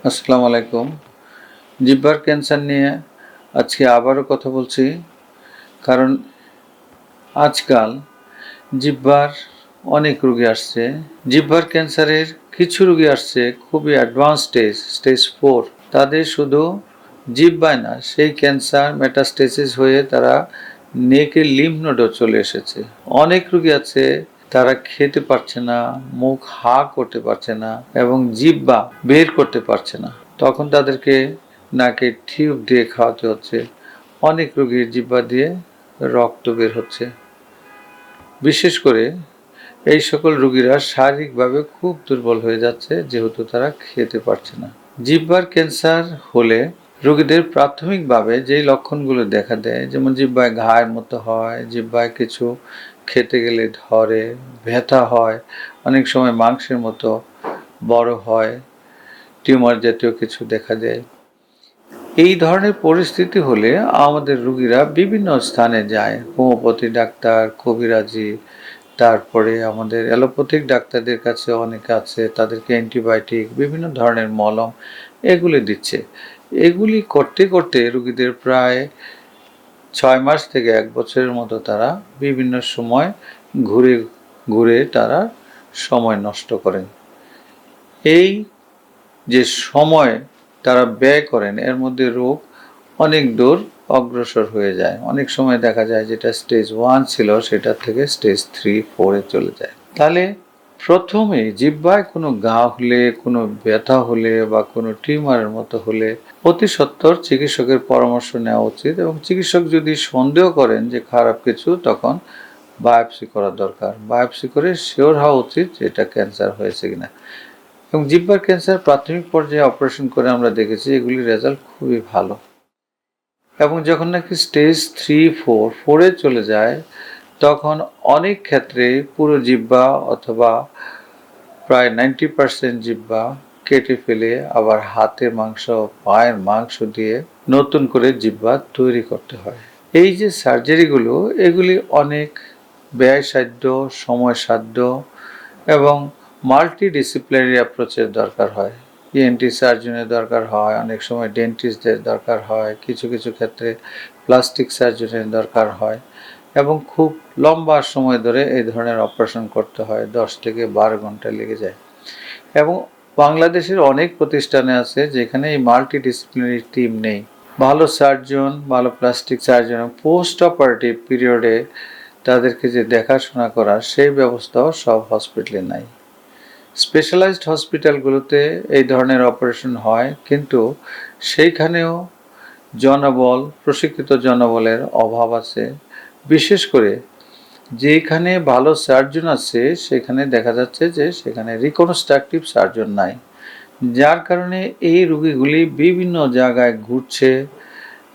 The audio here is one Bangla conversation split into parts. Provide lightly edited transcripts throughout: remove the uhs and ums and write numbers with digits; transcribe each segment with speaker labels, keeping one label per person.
Speaker 1: আসসালামু আলাইকুম। জিহ্বার ক্যান্সার নিয়ে আজকে আবারও কথা বলছি, কারণ আজকাল জিহ্বার অনেক রোগী আসছে। জিহ্বার ক্যান্সারের কিছু রোগী আসছে খুবই অ্যাডভান্স স্টেজ 4। তাদের শুধু জিহ্বায় না, সেই ক্যান্সার মেটাস্টেসিস হয়ে তারা নেকের লিম্ফ নোডেও চলে এসেছে। অনেক রোগী আছে তারা খেতে পারছে না, মুখ হা করতে পারছে না এবং জিহ্বা বের করতে পারছে না। তখন তাদেরকে নাকে টিউব দিয়ে খাওয়াতে হচ্ছে। অনেক রোগীর জিহ্বা দিয়ে রক্ত বের হচ্ছে। বিশেষ করে এই সকল রোগীরা শারীরিকভাবে খুব দুর্বল হয়ে যাচ্ছে, যেহেতু তারা খেতে পারছে না। জিহ্বার ক্যান্সার হলে রোগীদের প্রাথমিকভাবে যেই লক্ষণগুলো দেখা দেয়, যেমন জিহ্বায় ঘায়ের মতো হয়, জিহ্বায় কিছু খেতে গেলে ধরে, ব্যথা হয়, অনেক সময় মাংসের মতো বড় হয়, টিউমার জাতীয় কিছু দেখা দেয়। এই ধরনের পরিস্থিতি হলে আমাদের রোগীরা বিভিন্ন স্থানে যায়। হোমিওপ্যাথি ডাক্তার, কবিরাজি, তারপরে আমাদের অ্যালোপ্যাথিক ডাক্তারদের কাছে অনেকে আছে, তাদেরকে অ্যান্টিবায়োটিক, বিভিন্ন ধরনের মলম এগুলি দিচ্ছে। এগুলি করতে করতে রোগীদের প্রায় 6 মাস থেকে 1 বছরের মতো তারা বিভিন্ন সময় ঘুরে ঘুরে তারা সময় নষ্ট করেন। এই যে সময় তারা ব্যয় করেন, এর মধ্যে রোগ অনেক দূর অগ্রসর হয়ে যায়। অনেক সময় দেখা যায় যেটা স্টেজ 1 ছিল সেটা থেকে স্টেজ 3-4-এ চলে যায়। তাহলে প্রথমে জিহ্বায় কোনো ঘা হলে, কোনো ব্যথা হলে বা কোনো টিউমারের মতো হলে অতি সত্বর চিকিৎসকের পরামর্শ নেওয়া উচিত, এবং চিকিৎসক যদি সন্দেহ করেন যে খারাপ কিছু, তখন বায়োপসি করা দরকার। বায়োপসি করে শিওর হওয়া উচিত যে এটা ক্যান্সার হয়েছে কিনা। এবং জিহ্বার ক্যান্সার প্রাথমিক পর্যায়ে অপারেশন করে আমরা দেখেছি এগুলির রেজাল্ট খুবই ভালো। এবং যখন নাকি স্টেজ 3-4-4-এ চলে যায়, তখন অনেক ক্ষেত্রে পুরো জিহ্বা অথবা প্রায় 90% জিহ্বা কেটে ফেলে আবার হাতের মাংস, পায়ের মাংস দিয়ে নতুন করে জিহ্বা তৈরি করতে হয়। এই যে সার্জারিগুলো, এগুলি অনেক ব্যয়সাধ্য, সময়সাধ্য এবং মাল্টিডিসিপ্লিনারি অ্যাপ্রোচের দরকার হয়। ইএনটি সার্জনের দরকার হয়, অনেক সময় ডেন্টিস্টদের দরকার হয়, কিছু কিছু ক্ষেত্রে প্লাস্টিক সার্জনের দরকার হয়, এবং খুব লম্বা সময় ধরে এই ধরনের অপারেশন করতে হয়। 10 থেকে 12 ঘন্টা লেগে যায়। এবং বাংলাদেশের অনেক প্রতিষ্ঠানে আছে যেখানে এই মাল্টিডিসিপ্লিনারি টিম নেই। ভালো সার্জন, ভালো প্লাস্টিক সার্জন পোস্ট অপারেটিভ পিরিয়ডে তাদেরকে যে দেখাশোনা করার, সেই ব্যবস্থাও সব হসপিটালে নাই। স্পেশালাইজড হসপিটালগুলোতে এই ধরনের অপারেশন হয়, কিন্তু সেইখানেও জনবল, প্রশিক্ষিত জনবলের অভাব আছে। বিশেষ করে যেখানে ভালো সার্জন আছে সেখানে দেখা যাচ্ছে যে সেখানে রিকনস্ট্রাকটিভ সার্জন নাই, যার কারণে এই রোগীগুলি বিভিন্ন জায়গায় ঘুরছে।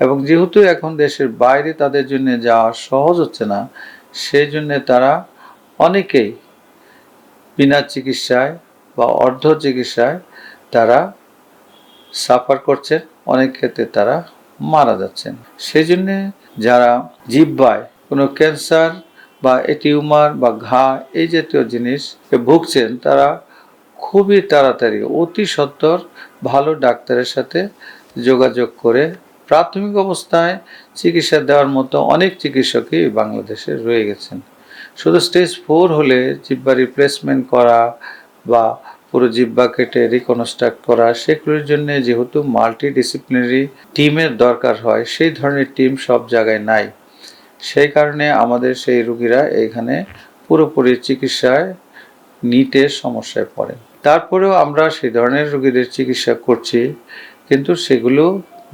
Speaker 1: এবং যেহেতু এখন দেশের বাইরে তাদের জন্য যাওয়া সহজ হচ্ছে না, সেই জন্য তারা অনেকেই বিনা চিকিৎসায় বা অর্ধ চিকিৎসায় তারা সাফার করছেন, অনেক ক্ষেত্রে তারা মারা যাচ্ছেন। সেই জন্যে যারা জিহ্বায় কোনো ক্যান্সার বা টিউমার বা ঘা এই জাতীয় জিনিস ভুগছেন, তারা খুবই তাড়াতাড়ি অতি সত্বর ভালো ডাক্তারের সাথে যোগাযোগ করে প্রাথমিক অবস্থায় চিকিৎসা দেওয়ার মতো অনেক চিকিৎসকই বাংলাদেশে রয়ে গেছেন। শুধু স্টেজ 4 হলে জিহ্বা রিপ্লেসমেন্ট করা বা পুরো জিহ্বা কেটে রিকনস্ট্রাক্ট করা, সেগুলোর জন্য যেহেতু মাল্টিডিসিপ্লিনারি টিমের দরকার হয়, সেই ধরনের টিম সব জায়গায় নাই। সেই কারণে আমাদের সেই রোগীরা এখানে পুরোপুরি চিকিৎসায় নিতে সমস্যায় পড়ে। তারপরেও আমরা সেই ধরনের রোগীদের চিকিৎসা করছি, কিন্তু সেগুলো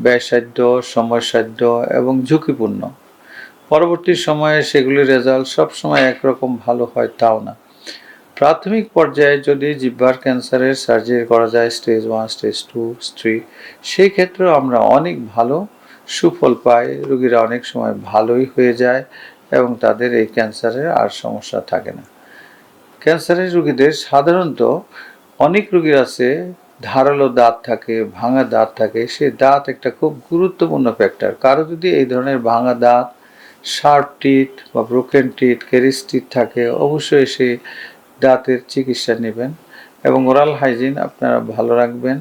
Speaker 1: ব্যয়সাধ্য, সময়সাধ্য এবং ঝুঁকিপূর্ণ। পরবর্তী সময়ে সেগুলির রেজাল্ট সবসময় একরকম ভালো হয় তাও না। প্রাথমিক পর্যায়ে যদি জিহ্বার ক্যান্সারের সার্জারি করা যায় স্টেজ 1, স্টেজ 2, 3, সেই ক্ষেত্রেও আমরা অনেক ভালো সুফল পাই। রোগীরা অনেক সময় ভালোই হয়ে যায় এবং তাদের এই ক্যান্সারের আর সমস্যা থাকে না। ক্যান্সারের রোগীদের সাধারণত অনেক রোগীর আছে ধারালো দাঁত থাকে, ভাঙা দাঁত থাকে। সেই দাঁত একটা খুব গুরুত্বপূর্ণ ফ্যাক্টর। কারো যদি এই ধরনের ভাঙা দাঁত, শার্প টিথ বা ব্রোকেন টিথ, ক্যারিজ টিথ থাকে, অবশ্যই সেই দাঁতের চিকিৎসা নেবেন এবং ওরাল হাইজিন আপনারা ভালো রাখবেন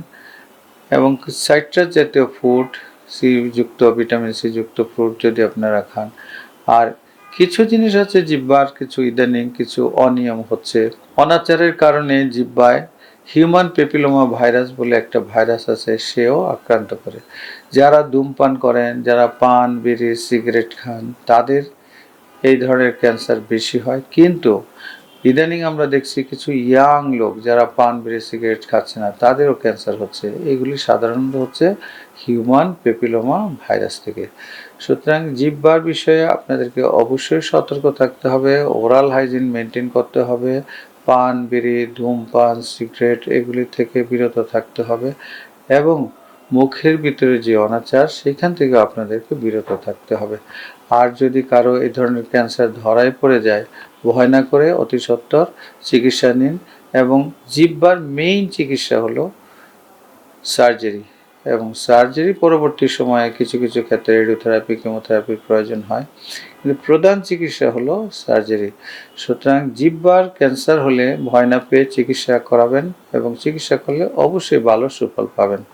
Speaker 1: এবং সাইট্রাস জাতীয় ফুড, সি যুক্ত, ভিটামিন সি যুক্ত ফ্রুট যদি আপনারা খান। আর কিছু জিনিস আছে জিহ্বার কিছু ইদানিং কিছু অনিয়ম হচ্ছে, অনাচারের কারণে জিহ্বায় হিউম্যান প্যাপিলোমা ভাইরাস বলে একটা ভাইরাস আছে, সেও আক্রান্ত করে। যারা ধূমপান করেন, যারা পান বিড়ি সিগারেট খান, তাদের এই ধরনের ক্যান্সার বেশি হয়। কিন্তু ইদানিং আমরা দেখছি কিছু ইয়াং লোক যারা পান বিড়ি সিগারেট খাচ্ছে না, তাদেরও ক্যান্সার হচ্ছে। এগুলি সাধারণত হচ্ছে হিউম্যান প্যাপিলোমা ভাইরাস থেকে। সুতরাং জিহ্বার বিষয়ে আপনাদেরকে অবশ্যই সতর্ক থাকতে হবে, ওরাল হাইজিন মেনটেন করতে হবে, পান বিড়ি ধূমপান সিগারেট এগুলি থেকে বিরত থাকতে হবে, এবং মুখের ভিতরে যে অনাচার সেখান থেকে আপনাদেরকে বিরত থাকতে হবে। আর যদি কারো এই ধরনের ক্যান্সার ধরায় পড়ে যায়, ভয় না করে অতি সত্বর চিকিৎসা নিন। এবং জিহ্বার মেইন চিকিৎসা হলো সার্জারি, এবং সার্জারি পরবর্তী সময়ে কিছু কিছু ক্ষেত্রে রেডিওথেরাপি কেমোথেরাপির প্রয়োজন হয়, কিন্তু প্রধান চিকিৎসা হলো সার্জারি। সুতরাং জিহ্বার ক্যান্সার হলে ভয় না পেয়ে চিকিৎসা করাবেন, এবং চিকিৎসা করলে অবশ্যই ভালো সুফল পাবেন।